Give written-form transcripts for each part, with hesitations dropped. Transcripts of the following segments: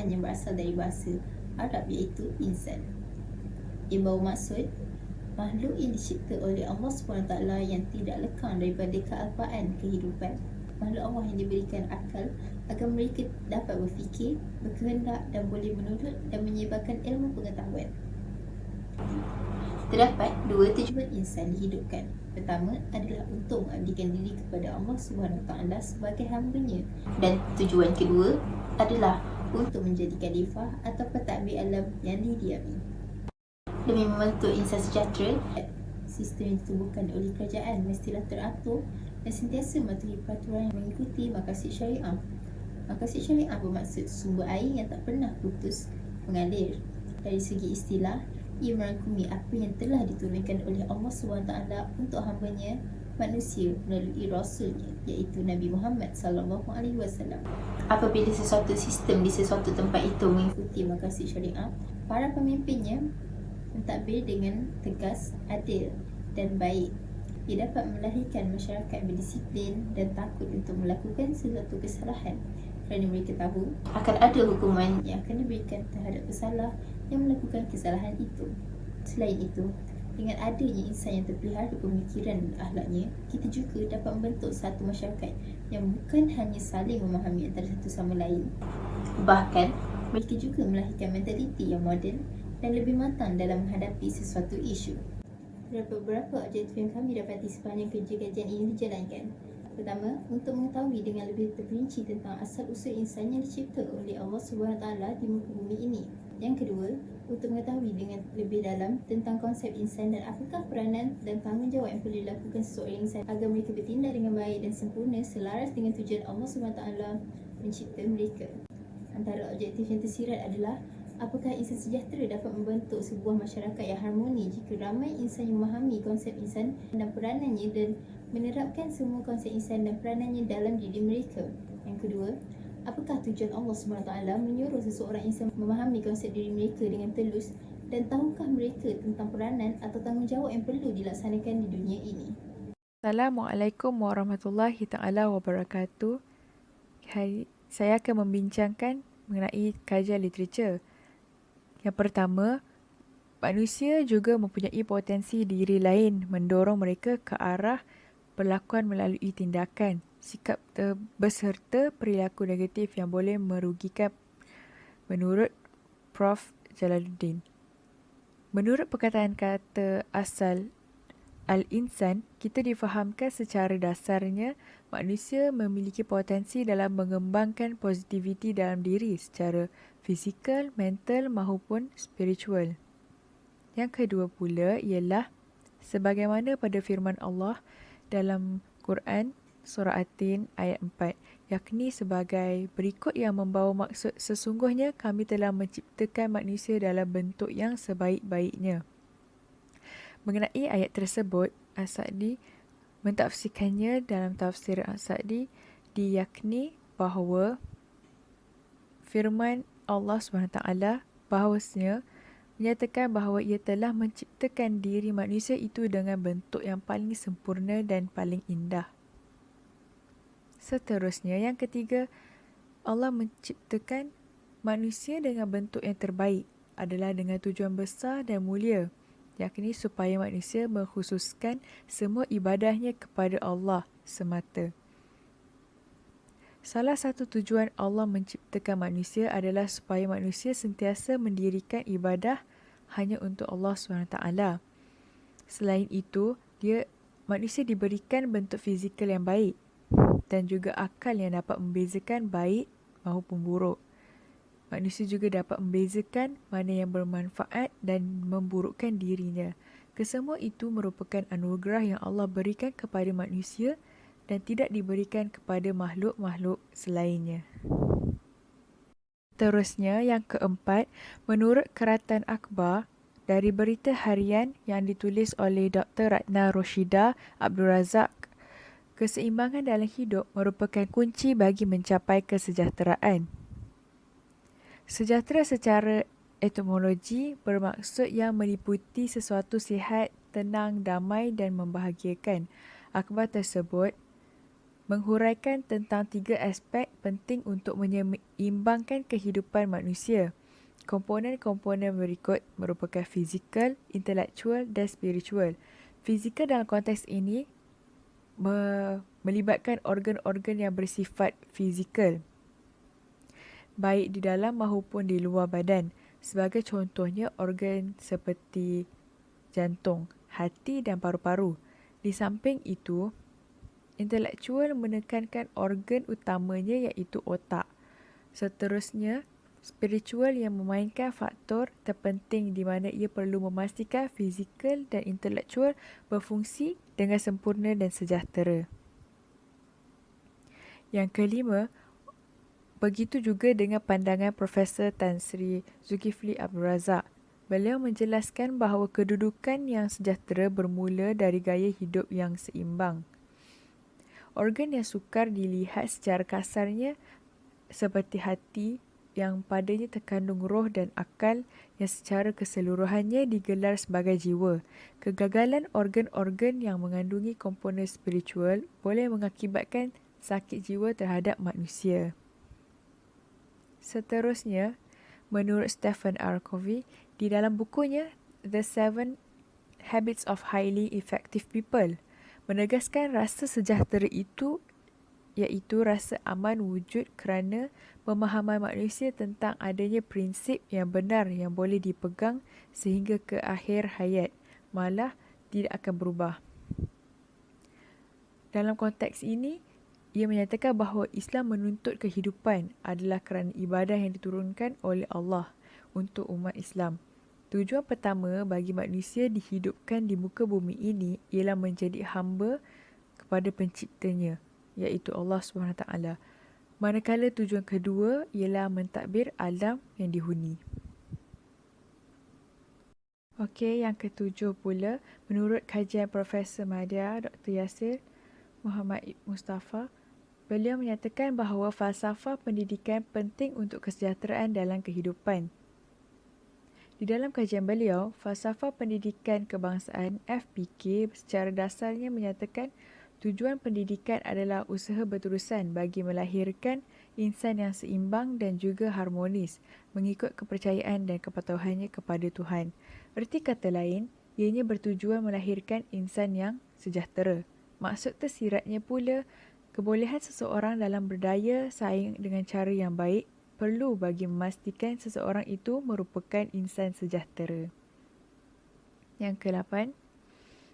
perkataan yang berasal dari bahasa Arab iaitu insan. Ia bawa maksud makhluk yang dicipta oleh Allah SWT yang tidak lekang daripada kealpaan kehidupan. Makhluk Allah yang diberikan akal agar mereka dapat berfikir, berkehendak dan boleh menurut dan menyebarkan ilmu pengetahuan. Terdapat dua tujuan insan dihidupkan. Pertama adalah untuk mengabdikan diri kepada Allah SWT sebagai hamba-Nya, dan tujuan kedua adalah untuk menjadi khalifah atau pentadbir alam yang didiami. Demi membentuk insan sejahtera, sistem yang ditubuhkan oleh kerajaan mestilah teratur dan sentiasa mematuhi peraturan yang mengikuti maqasid syariah. Maqasid syariah bermaksud sumber air yang tak pernah putus mengalir. Dari segi istilah, ia merangkumi apa yang telah diturunkan oleh Allah SWT untuk hamba-Nya manusia melalui Rasulnya, iaitu Nabi Muhammad SAW. Apabila sesuatu sistem di sesuatu tempat itu mengikuti maqasid syariah, para pemimpinnya mentadbir dengan tegas, adil dan baik. Ia dapat melahirkan masyarakat yang berdisiplin dan takut untuk melakukan sesuatu kesalahan, kerana mereka tahu akan ada hukuman yang akan diberikan terhadap pesalah yang melakukan kesalahan itu. Selain itu, dengan adanya insan yang terpelihara pemikiran dan akhlaknya, kita juga dapat membentuk satu masyarakat yang bukan hanya saling memahami antara satu sama lain, bahkan mereka juga melahirkan mentaliti yang moden dan lebih matang dalam menghadapi sesuatu isu. Beberapa objektif yang kami dapati sepanjang kerja kajian ini dijalankan. Pertama, untuk mengetahui dengan lebih terperinci tentang asal-usul insan yang dicipta oleh Allah SWT di muka bumi ini. Yang kedua, untuk mengetahui dengan lebih dalam tentang konsep insan dan apakah peranan dan tanggungjawab yang perlu dilakukan seseorang insan agar mereka bertindak dengan baik dan sempurna selaras dengan tujuan Allah SWT mencipta mereka. Antara objektif yang tersirat adalah apakah insan sejahtera dapat membentuk sebuah masyarakat yang harmoni jika ramai insan yang memahami konsep insan dan peranannya dan menerapkan semua konsep insan dan peranannya dalam diri mereka. Yang kedua, apakah tujuan Allah SWT menyuruh seseorang insan memahami konsep diri mereka dengan telus, dan tahukah mereka tentang peranan atau tanggungjawab yang perlu dilaksanakan di dunia ini? Assalamualaikum warahmatullahi taala wabarakatuh. Hari saya akan membincangkan mengenai kajian literatur. Yang pertama, manusia juga mempunyai potensi diri lain mendorong mereka ke arah perlakuan melalui tindakan, sikap beserta perilaku negatif yang boleh merugikan, menurut Prof. Jalaluddin. Menurut perkataan kata asal Al-Insan, kita difahamkan secara dasarnya manusia memiliki potensi dalam mengembangkan positiviti dalam diri secara fizikal, mental maupun spiritual. Yang kedua pula ialah sebagaimana pada firman Allah dalam Quran Surah At-Tin ayat 4, yakni sebagai berikut yang membawa maksud sesungguhnya kami telah menciptakan manusia dalam bentuk yang sebaik-baiknya. Mengenai ayat tersebut, As-Sa'di mentafsirkannya dalam tafsir As-Sa'di diyakni bahawa firman Allah SWT bahawasanya menyatakan bahawa ia telah menciptakan diri manusia itu dengan bentuk yang paling sempurna dan paling indah. Seterusnya, yang ketiga, Allah menciptakan manusia dengan bentuk yang terbaik adalah dengan tujuan besar dan mulia, yakni supaya manusia mengkhususkan semua ibadahnya kepada Allah semata. Salah satu tujuan Allah menciptakan manusia adalah supaya manusia sentiasa mendirikan ibadah hanya untuk Allah SWT. Selain itu, manusia diberikan bentuk fizikal yang baik dan juga akal yang dapat membezakan baik maupun buruk. Manusia juga dapat membezakan mana yang bermanfaat dan memburukkan dirinya. Kesemua itu merupakan anugerah yang Allah berikan kepada manusia dan tidak diberikan kepada makhluk-makhluk selainnya. Terusnya, yang keempat, menurut Keratan Akhbar, dari berita harian yang ditulis oleh Dr. Ratna Roshidah Abdul Razak, keseimbangan dalam hidup merupakan kunci bagi mencapai kesejahteraan. Sejahtera secara etimologi bermaksud yang meliputi sesuatu sihat, tenang, damai dan membahagiakan. Akhbar tersebut menghuraikan tentang 3 aspek penting untuk menyeimbangkan kehidupan manusia. Komponen-komponen berikut merupakan fizikal, intelektual dan spiritual. Fizikal dalam konteks ini melibatkan organ-organ yang bersifat fizikal, baik di dalam maupun di luar badan. Sebagai contohnya, organ seperti jantung, hati dan paru-paru. Di samping itu, intelektual menekankan organ utamanya iaitu otak. Seterusnya, spiritual yang memainkan faktor terpenting di mana ia perlu memastikan fizikal dan intelektual berfungsi dengan sempurna dan sejahtera. Yang kelima, begitu juga dengan pandangan Profesor Tan Sri Zulkifli Abdul Razak. Beliau menjelaskan bahawa kedudukan yang sejahtera bermula dari gaya hidup yang seimbang. Organ yang sukar dilihat secara kasarnya seperti hati yang padanya terkandung roh dan akal yang secara keseluruhannya digelar sebagai jiwa. Kegagalan organ-organ yang mengandungi komponen spiritual boleh mengakibatkan sakit jiwa terhadap manusia. Seterusnya, menurut Stephen R. Covey, di dalam bukunya The 7 Habits of Highly Effective People, menegaskan rasa sejahtera itu iaitu rasa aman wujud kerana pemahaman manusia tentang adanya prinsip yang benar yang boleh dipegang sehingga ke akhir hayat, malah tidak akan berubah. Dalam konteks ini, ia menyatakan bahawa Islam menuntut kehidupan adalah kerana ibadah yang diturunkan oleh Allah untuk umat Islam. Tujuan pertama bagi manusia dihidupkan di muka bumi ini ialah menjadi hamba kepada penciptanya, iaitu Allah SWT. Manakala tujuan kedua ialah mentadbir alam yang dihuni. Okey, yang ketujuh pula, menurut kajian Profesor Madya Dr. Yasir Muhammad Mustafa, beliau menyatakan bahawa falsafah pendidikan penting untuk kesejahteraan dalam kehidupan. Di dalam kajian beliau, falsafah pendidikan kebangsaan FPK secara dasarnya menyatakan tujuan pendidikan adalah usaha berterusan bagi melahirkan insan yang seimbang dan juga harmonis mengikut kepercayaan dan kepatuhannya kepada Tuhan. Erti kata lain, ianya bertujuan melahirkan insan yang sejahtera. Maksud tersiratnya pula, kebolehan seseorang dalam berdaya saing dengan cara yang baik perlu bagi memastikan seseorang itu merupakan insan sejahtera. Yang ke-8,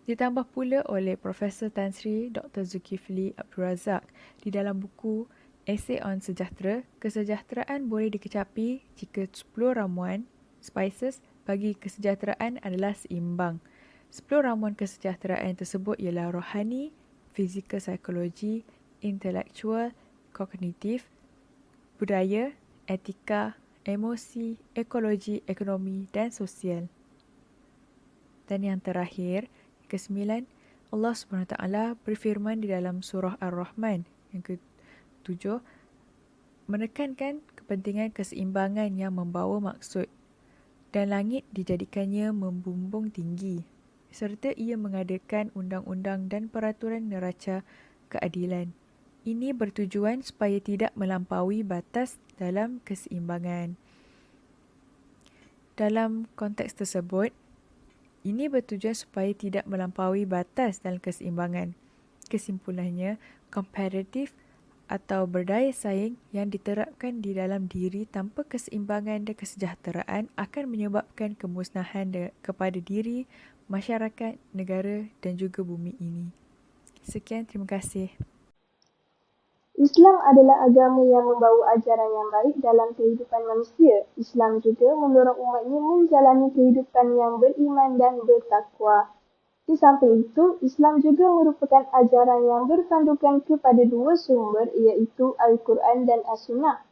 ditambah pula oleh Profesor Tan Sri Dr. Zulkifli Abdul Razak di dalam buku Essay on Sejahtera, kesejahteraan boleh dikecapi jika 10 ramuan spices bagi kesejahteraan adalah seimbang. 10 ramuan kesejahteraan tersebut ialah rohani, fizikal psikologi, intelektual, kognitif, budaya, etika, emosi, ekologi, ekonomi dan sosial. Dan yang terakhir, ke-9, Allah SWT berfirman di dalam surah Ar-Rahman yang ke-7, menekankan kepentingan keseimbangan yang membawa maksud dan langit dijadikannya membumbung tinggi serta ia mengadakan undang-undang dan peraturan neraca keadilan. Ini bertujuan supaya tidak melampaui batas dalam keseimbangan. Dalam konteks tersebut, ini bertujuan supaya tidak melampaui batas dalam keseimbangan. Kesimpulannya, kompetitif atau berdaya saing yang diterapkan di dalam diri tanpa keseimbangan dan kesejahteraan akan menyebabkan kemusnahan kepada diri, masyarakat, negara dan juga bumi ini. Sekian, terima kasih. Islam adalah agama yang membawa ajaran yang baik dalam kehidupan manusia. Islam juga mendorong umatnya menjalani kehidupan yang beriman dan bertakwa. Di samping itu, Islam juga merupakan ajaran yang berpandukan kepada dua sumber iaitu Al-Quran dan As-Sunnah.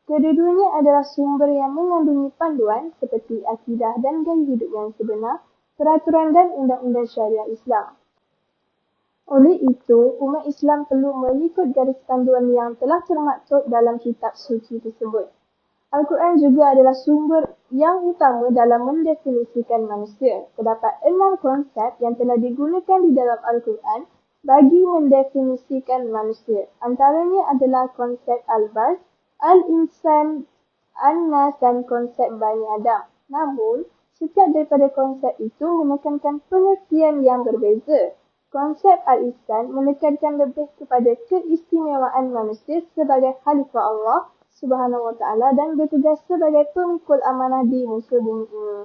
Kedua-duanya adalah sumber yang mengandungi panduan seperti akidah dan gaya hidup yang sebenar, peraturan dan undang-undang syariah Islam. Oleh itu, umat Islam perlu mengikut garis panduan yang telah termaktub dalam kitab suci tersebut. Al-Quran juga adalah sumber yang utama dalam mendefinisikan manusia. Terdapat 6 konsep yang telah digunakan di dalam Al-Quran bagi mendefinisikan manusia. Antaranya adalah konsep al-bars, al-insan, an-nas dan konsep Bani Adam. Namun, setiap daripada konsep itu menekankan pengertian yang berbeza. Konsep al-insan menekankan lebih kepada keistimewaan manusia sebagai khalifah Allah Subhanahu Wa Taala dan bertugas sebagai pemikul amanah di muka bumi ini.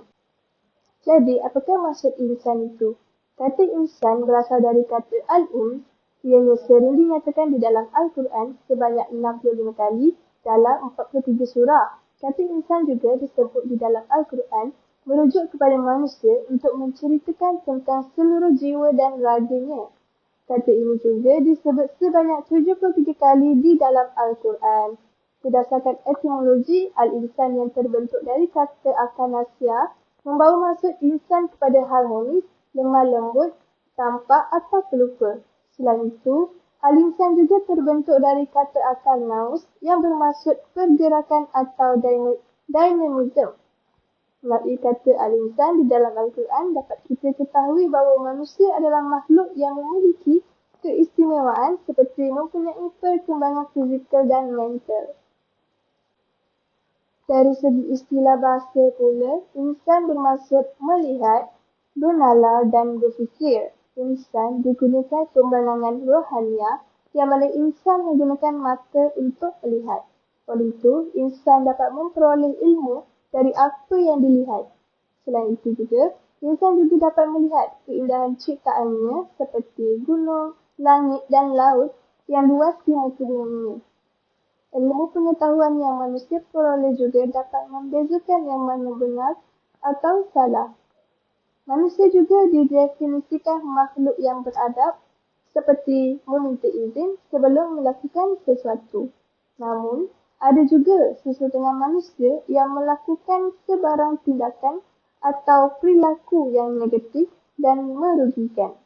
Jadi, apakah maksud insan itu? Kata insan berasal dari kata al-ins, ianya sering dinyatakan di dalam Al-Quran sebanyak 65 kali dalam 43 surah. Kata insan juga disebut di dalam Al-Quran merujuk kepada manusia untuk menceritakan tentang seluruh jiwa dan raganya. Kata ini juga disebut sebanyak 73 kali di dalam Al-Quran. Berdasarkan etimologi, al-insan yang terbentuk dari kata akanasia membawa maksud insan kepada harmonis, lemah lembut, tampak atau pelupa. Selain itu, al-insan juga terbentuk dari kata akal naus yang bermaksud pergerakan atau dynamism. Melalui kata al-insan di dalam Al-Quran dapat kita ketahui bahawa manusia adalah makhluk yang memiliki keistimewaan seperti mempunyai perkembangan fizikal dan mental. Dari segi istilah bahasa pula, insan bermaksud melihat, bernalar dan berfikir. Insan digunakan pembenangan rohaniah yang mana insan menggunakan mata untuk melihat. Oleh itu, insan dapat memperoleh ilmu dari apa yang dilihat. Selain itu juga, insan juga dapat melihat keindahan ciptaannya seperti gunung, langit dan laut yang luas di muka bumi ini. Ilmu pengetahuan yang manusia peroleh juga dapat membezakan yang mana benar atau salah. Manusia juga didefinisikan makhluk yang beradab seperti meminta izin sebelum melakukan sesuatu. Namun, ada juga sesetengah manusia yang melakukan sebarang tindakan atau perilaku yang negatif dan merugikan.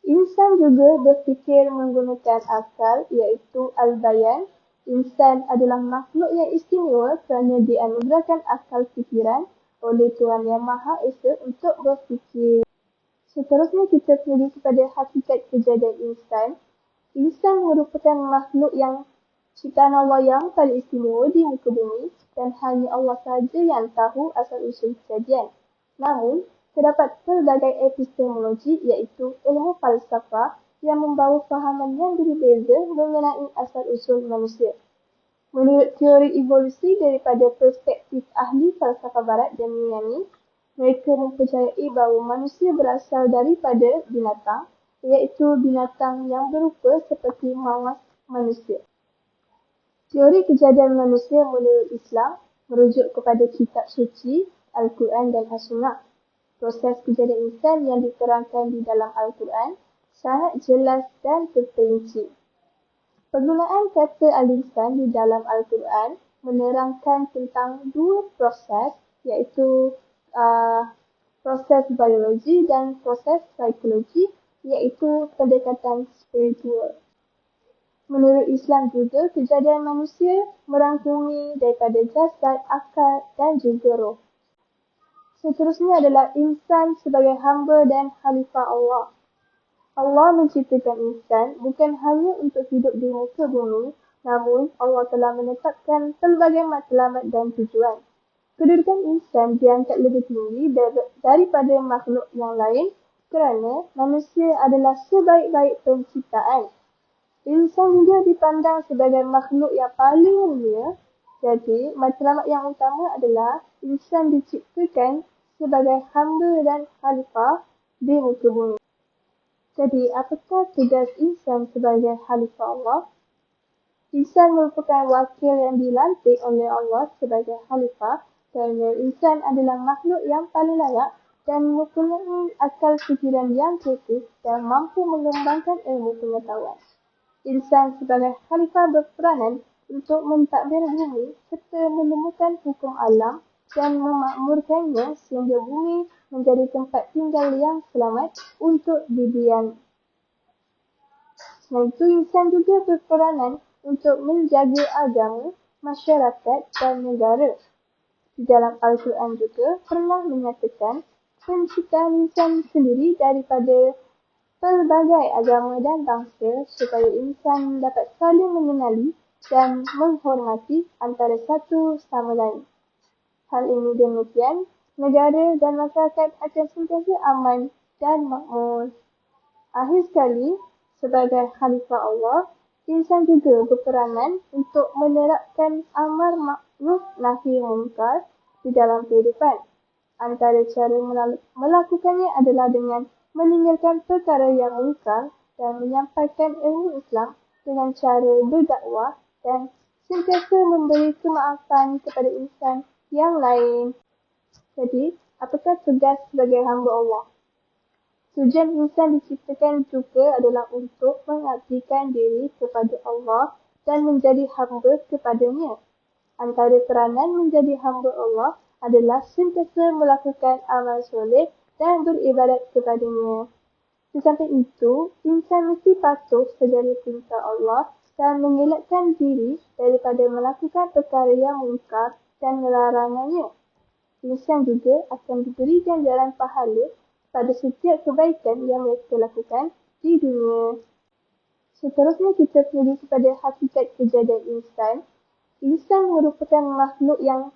Insan juga berfikir menggunakan akal iaitu al-bayan. Insan adalah makhluk yang istimewa kerana dianugerahkan akal fikiran oleh Tuhan Yang Maha Esa untuk berfikir. Seterusnya kita pergi kepada hakikat kejadian insan. Insan merupakan makhluk yang ciptaan Allah yang paling istimewa di muka bumi dan hanya Allah sahaja yang tahu asal-usul kejadian. Namun, terdapat pelbagai epistemologi iaitu ilmu falsafah yang membawa fahaman yang berbeza mengenai asal-usul manusia. Menurut teori evolusi daripada perspektif ahli falsafah barat dan Yunani, mereka mempercayai bahawa manusia berasal daripada binatang, iaitu binatang yang berupa seperti mawas manusia. Teori kejadian manusia menurut Islam merujuk kepada kitab suci, Al-Quran dan As-Sunnah. Proses kejadian insan yang diterangkan di dalam Al-Quran sangat jelas dan terperinci. Penggunaan kata al-insan di dalam Al-Quran menerangkan tentang dua proses iaitu proses biologi dan proses psikologi iaitu pendekatan spiritual. Menurut Islam juga, kejadian manusia merangkumi daripada jasad, akal dan juga roh. Seterusnya adalah insan sebagai hamba dan khalifah Allah. Allah menciptakan insan bukan hanya untuk hidup di muka bumi, namun Allah telah menetapkan pelbagai matlamat dan tujuan. Kedudukan insan diangkat lebih tinggi daripada makhluk yang lain kerana manusia adalah sebaik-baik penciptaan. Insan juga dipandang sebagai makhluk yang paling mulia. Jadi, matlamat yang utama adalah insan diciptakan sebagai hamba dan khalifah di muka bumi. Jadi, apakah tugas insan sebagai khalifah Allah? Insan merupakan wakil yang dilantik oleh Allah sebagai khalifah kerana insan adalah makhluk yang paling layak dan mempunyai akal fikiran yang kritis dan mampu mengembangkan ilmu pengetahuan. Insan sebagai khalifah berperanan untuk mentadbir bumi serta menemukan hukum alam dan memakmurkannya sehingga bumi menjadi tempat tinggal yang selamat untuk didiami. Selain itu, insan juga berperanan untuk menjaga agama, masyarakat dan negara. Di dalam Al-Quran juga pernah menyatakan penciptaan insan sendiri daripada pelbagai agama dan bangsa supaya insan dapat saling mengenali dan menghormati antara satu sama lain. Hal ini demikian, negara dan masyarakat akan sentiasa aman dan makmur. Akhir sekali, sebagai khalifah Allah, insan juga berperanan untuk menerapkan amar ma'ruf nahi munkar di dalam kehidupan. Antara cara melakukannya adalah dengan meninggalkan perkara yang munkar dan menyampaikan ilmu Islam dengan cara berdakwah dan sentiasa memberi kemaafan kepada insan yang lain. Jadi, apakah tugas sebagai hamba Allah? Tujuan insan diciptakan juga adalah untuk mengabdikan diri kepada Allah dan menjadi hamba kepadanya. Antara peranan menjadi hamba Allah adalah sentiasa melakukan amal soleh dan beribadat kepadanya. Di samping itu, insan mesti patuh segala perintah Allah dan mengelakkan diri daripada melakukan perkara yang munkar dan larangannya. Insan juga akan diberi ganjaran pahala pada setiap kebaikan yang mereka lakukan di dunia. Seterusnya kita pergi kepada hakikat kejadian insan. Insan merupakan makhluk yang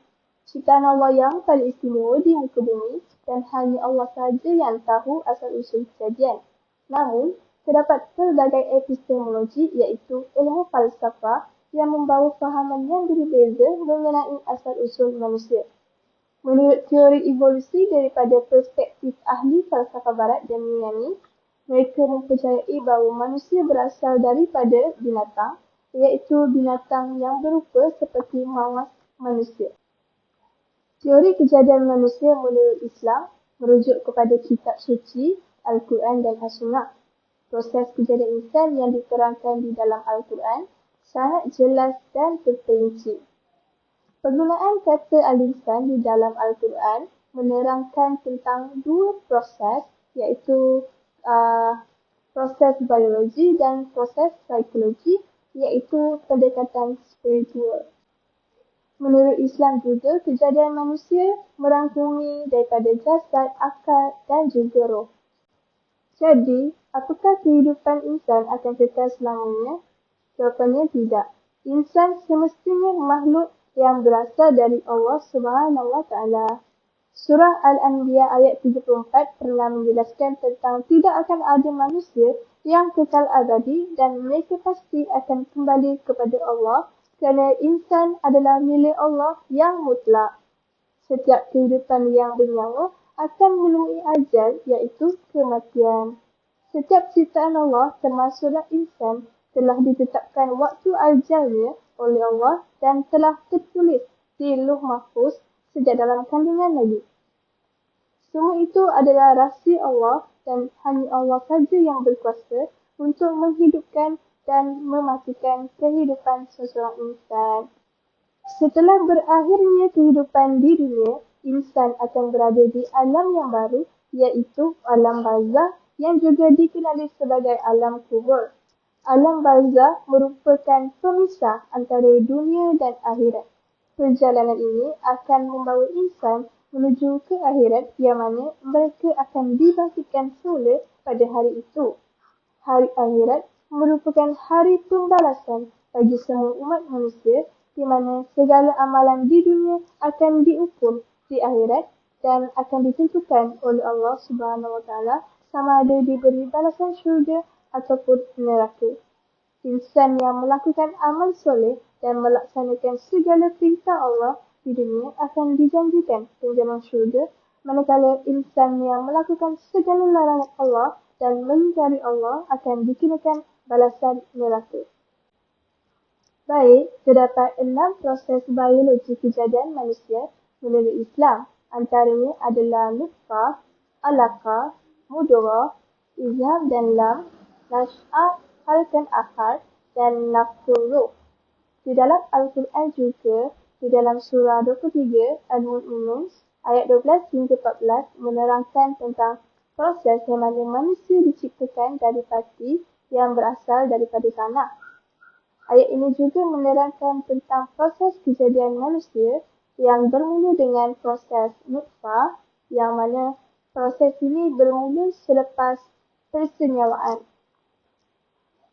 ciptaan Allah yang paling istimewa di muka bumi dan hanya Allah sahaja yang tahu asal-usul kejadian. Namun, terdapat pelbagai epistemologi iaitu ilmu falsafah yang membawa fahaman yang berbeza mengenai asal-usul manusia. Menurut teori evolusi daripada perspektif ahli falsafah barat dan Yunani, mereka mempercayai bahawa manusia berasal daripada binatang, iaitu binatang yang berupa seperti mawas manusia. Teori kejadian manusia menurut Islam merujuk kepada kitab suci, Al-Quran dan As-Sunnah. Proses kejadian insan yang diterangkan di dalam Al-Quran sangat jelas dan terperinci. Penggunaan kata al-insan di dalam Al-Quran menerangkan tentang dua proses iaitu proses biologi dan proses psikologi iaitu pendekatan spiritual. Menurut Islam juga, kejadian manusia merangkumi daripada jasad, akal dan juga roh. Jadi, apakah kehidupan insan akan kekal selamanya? Jawapannya tidak. Insan semestinya makhluk yang berasal dari Allah Subhanahu Wa Taala. Surah Al-Anbiya ayat 34 pernah menjelaskan tentang tidak akan ada manusia yang kekal abadi dan mereka pasti akan kembali kepada Allah kerana insan adalah milik Allah yang mutlak. Setiap kehidupan yang bernyawa akan menemui ajal iaitu kematian. Setiap ciptaan Allah termasuklah insan telah ditetapkan waktu ajalnya oleh Allah dan telah tertulis di Lauh Mahfuz sejak dalam kandungan lagi. Semua itu adalah rahsia Allah dan hanya Allah saja yang berkuasa untuk menghidupkan dan mematikan kehidupan seseorang insan. Setelah berakhirnya kehidupan di dunia, insan akan berada di alam yang baru iaitu alam barzakh yang juga dikenali sebagai alam kubur. Alam barzakh merupakan pemisah antara dunia dan akhirat. Perjalanan ini akan membawa insan menuju ke akhirat yang mana mereka akan dibangkitkan semula pada hari itu. Hari akhirat merupakan hari pembalasan bagi semua umat manusia di mana segala amalan di dunia akan diukur di akhirat dan akan ditentukan oleh Allah Subhanahu Wa Taala sama ada diberi balasan syurga ataupun neraka. Insan yang melakukan amal soleh dan melaksanakan segala perintah Allah di dunia akan dijanjikan ganjaran syurga, manakala insan yang melakukan segala larangan Allah dan mengingkari Allah akan dikenakan balasan neraka. Baik, terdapat 6 proses biologi kejadian manusia menurut Islam. Antaranya adalah nutfah, alaqah, mudghah, izhar dan lam, nash'ah, halkan akhar dan nafkhul ruh. Di dalam Al-Quran juga, di dalam surah 23 Al-Mu'minun ayat 12 hingga 14 menerangkan tentang proses yang mana manusia diciptakan dari parti yang berasal daripada tanah. Ayat ini juga menerangkan tentang proses kejadian manusia yang bermula dengan proses nutfah yang mana proses ini bermula selepas Persenyawaan.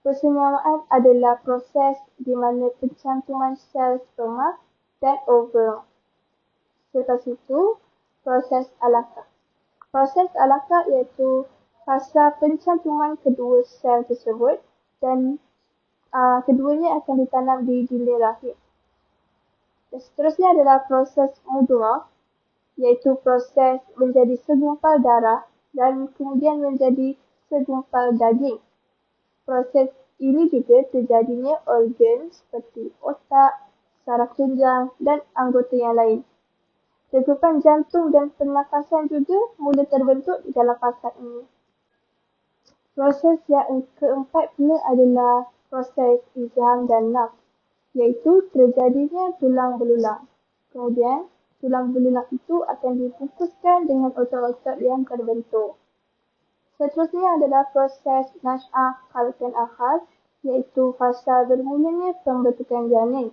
Persenyawaan adalah proses di mana pencantuman sel sperma dan ovum. Selepas itu, proses alaqah. Proses alaqah iaitu fasa pencantuman kedua sel tersebut dan keduanya akan ditanam di dinding rahim. Dan seterusnya adalah proses mudghah, iaitu proses menjadi segumpal darah dan kemudian menjadi segumpal daging. Proses ini juga terjadinya organ seperti otak, saraf tunjang dan anggota yang lain. Degupan jantung dan pernafasan juga mula terbentuk di dalam fasa ini. Proses yang keempat pula adalah proses izham dan nafs, iaitu terjadinya tulang belulang. Kemudian, tulang belulang itu akan dibungkuskan dengan otot-otot yang terbentuk. Seterusnya adalah proses nash'ah khalqan akhar, iaitu fasa bermulanya pembentukan janin.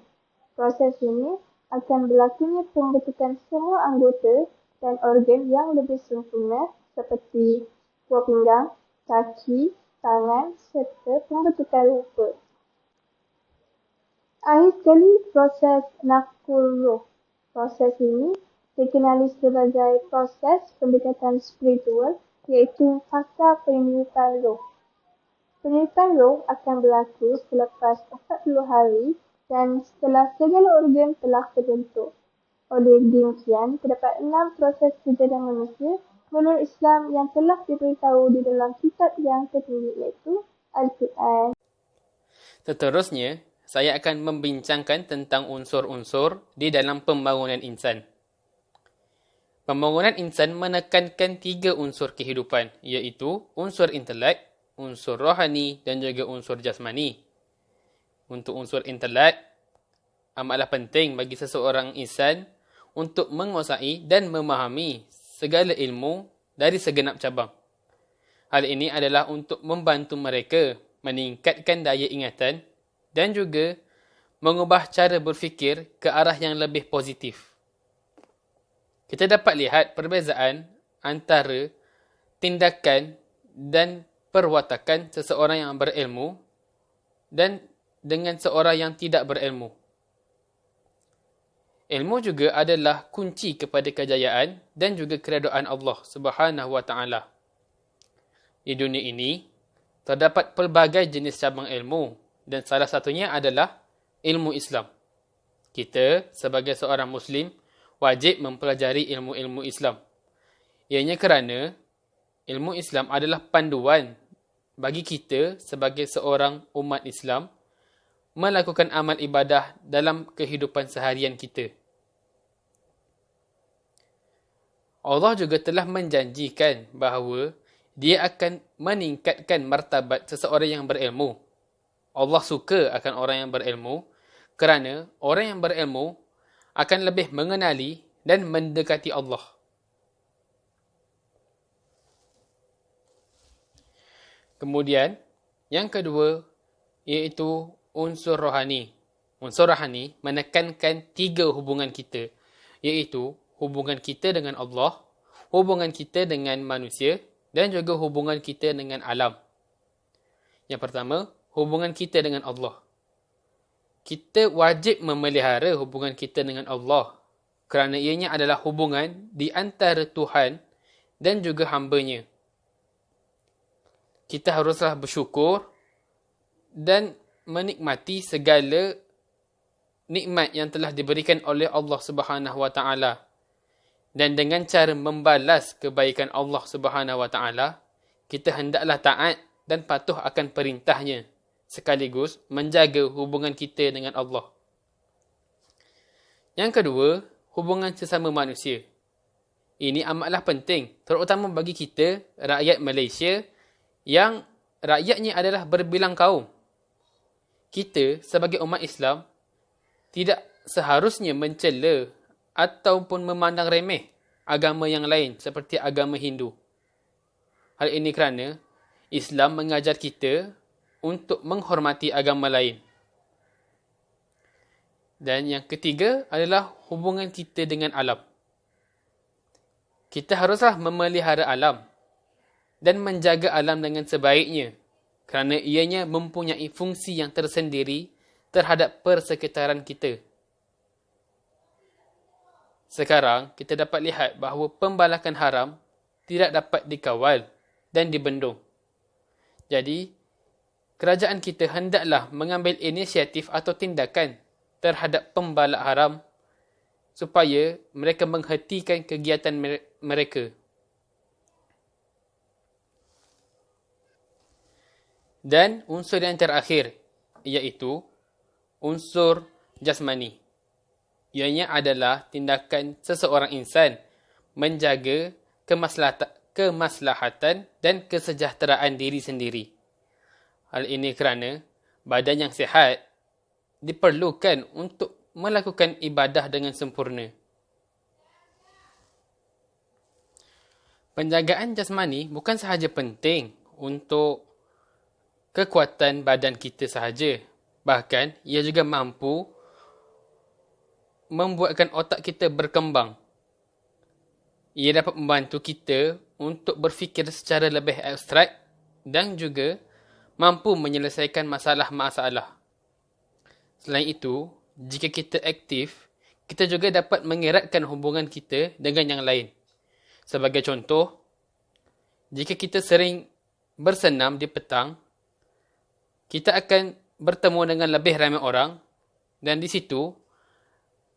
Proses ini akan berlakunya pembentukan semua anggota dan organ yang lebih sempurna seperti buah pinggang, kaki, tangan serta pembentukan rupa. Akhir sekali, proses nafkhul ruh. Proses ini dikenali sebagai proses pendekatan spiritual, iaitu fasa peniupan roh. Peniupan roh akan berlaku selepas 40 hari dan setelah segala organ telah terbentuk. Oleh demikian, terdapat 6 proses kejadian manusia menurut Islam yang telah diberitahu di dalam kitab yang tertinggi iaitu Al-Quran. Seterusnya, saya akan membincangkan tentang unsur-unsur di dalam pembangunan insan. Pembangunan insan menekankan 3 unsur kehidupan, iaitu unsur intelek, unsur rohani dan juga unsur jasmani. Untuk unsur intelek, amatlah penting bagi seseorang insan untuk menguasai dan memahami segala ilmu dari segenap cabang. Hal ini adalah untuk membantu mereka meningkatkan daya ingatan dan juga mengubah cara berfikir ke arah yang lebih positif. Kita dapat lihat perbezaan antara tindakan dan perwatakan seseorang yang berilmu dan dengan seorang yang tidak berilmu. Ilmu juga adalah kunci kepada kejayaan dan juga keredaan Allah Subhanahu wa taala. Di dunia ini terdapat pelbagai jenis cabang ilmu dan salah satunya adalah ilmu Islam. Kita sebagai seorang Muslim wajib mempelajari ilmu-ilmu Islam. Ianya kerana ilmu Islam adalah panduan bagi kita sebagai seorang umat Islam melakukan amal ibadah dalam kehidupan seharian kita. Allah juga telah menjanjikan bahawa Dia akan meningkatkan martabat seseorang yang berilmu. Allah suka akan orang yang berilmu kerana orang yang berilmu akan lebih mengenali dan mendekati Allah. Kemudian, yang kedua iaitu unsur rohani. Unsur rohani menekankan 3 hubungan kita, iaitu hubungan kita dengan Allah, hubungan kita dengan manusia dan juga hubungan kita dengan alam. Yang pertama, hubungan kita dengan Allah. Kita wajib memelihara hubungan kita dengan Allah kerana ianya adalah hubungan di antara Tuhan dan juga hamba-Nya. Kita haruslah bersyukur dan menikmati segala nikmat yang telah diberikan oleh Allah Subhanahu wa taala. Dan dengan cara membalas kebaikan Allah Subhanahu wa taala, kita hendaklah taat dan patuh akan perintahnya, sekaligus menjaga hubungan kita dengan Allah. Yang kedua, hubungan sesama manusia. Ini amatlah penting, terutama bagi kita, rakyat Malaysia, yang rakyatnya adalah berbilang kaum. Kita sebagai umat Islam tidak seharusnya mencela ataupun memandang remeh agama yang lain seperti agama Hindu. Hal ini kerana Islam mengajar kita untuk menghormati agama lain. Dan yang ketiga adalah hubungan kita dengan alam. Kita haruslah memelihara alam. dan menjaga alam dengan sebaiknya kerana ianya mempunyai fungsi yang tersendiri terhadap persekitaran kita. Sekarang, kita dapat lihat bahawa pembalakan haram tidak dapat dikawal dan dibendung. Jadi, kerajaan kita hendaklah mengambil inisiatif atau tindakan terhadap pembalak haram supaya mereka menghentikan kegiatan mereka. Dan unsur yang terakhir, iaitu unsur jasmani. Ianya adalah tindakan seseorang insan menjaga kemaslahatan dan kesejahteraan diri sendiri. Hal ini kerana badan yang sihat diperlukan untuk melakukan ibadah dengan sempurna. Penjagaan jasmani bukan sahaja penting untuk kekuatan badan kita sahaja, bahkan ia juga mampu membuatkan otak kita berkembang. Ia dapat membantu kita untuk berfikir secara lebih abstrak dan juga mampu menyelesaikan masalah-masalah. Selain itu, jika kita aktif, kita juga dapat mengeratkan hubungan kita dengan yang lain. Sebagai contoh, jika kita sering bersenam di petang, kita akan bertemu dengan lebih ramai orang dan di situ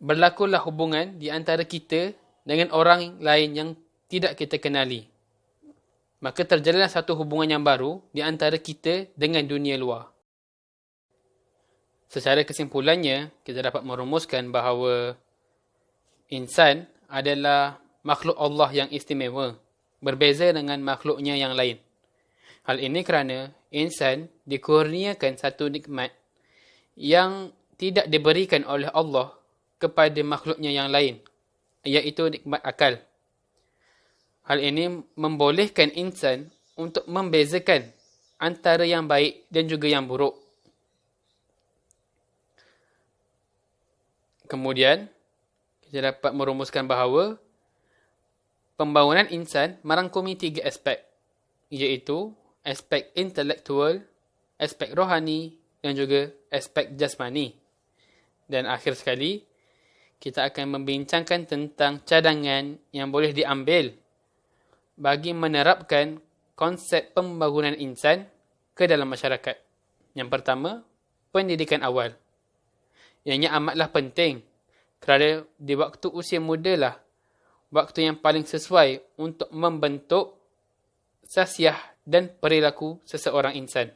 berlakulah hubungan di antara kita dengan orang lain yang tidak kita kenali. Maka terjalinlah satu hubungan yang baru di antara kita dengan dunia luar. Secara kesimpulannya, kita dapat merumuskan bahawa insan adalah makhluk Allah yang istimewa, berbeza dengan makhluknya yang lain. Hal ini kerana insan dikurniakan satu nikmat yang tidak diberikan oleh Allah kepada makhluknya yang lain, iaitu nikmat akal. Hal ini membolehkan insan untuk membezakan antara yang baik dan juga yang buruk. Kemudian, kita dapat merumuskan bahawa pembangunan insan merangkumi 3 aspek, iaitu aspek intelektual, aspek rohani dan juga aspek jasmani. Dan akhir sekali, kita akan membincangkan tentang cadangan yang boleh diambil bagi menerapkan konsep pembangunan insan ke dalam masyarakat. Yang pertama, pendidikan awal. Ianya amatlah penting kerana di waktu usia muda lah waktu yang paling sesuai untuk membentuk sasiah dan perilaku seseorang insan.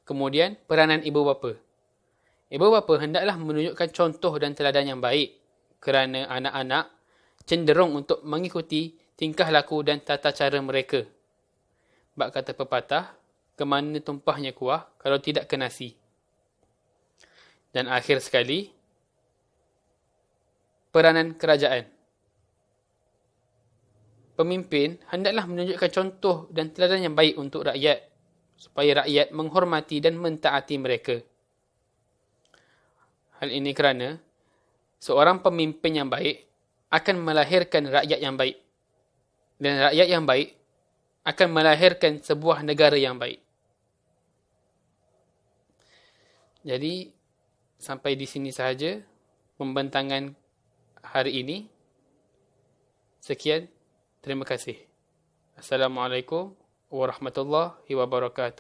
Kemudian, peranan ibu bapa. Ibu bapa hendaklah menunjukkan contoh dan teladan yang baik kerana anak-anak cenderung untuk mengikuti tingkah laku dan tata cara mereka. Bak kata pepatah, ke mana tumpahnya kuah kalau tidak ke nasi. Dan akhir sekali, peranan kerajaan. Pemimpin hendaklah menunjukkan contoh dan teladan yang baik untuk rakyat, supaya rakyat menghormati dan mentaati mereka. Hal ini kerana seorang pemimpin yang baik akan melahirkan rakyat yang baik. Dan rakyat yang baik akan melahirkan sebuah negara yang baik. Jadi, sampai di sini sahaja pembentangan hari ini. Sekian, terima kasih. Assalamualaikum warahmatullahi wabarakatuh.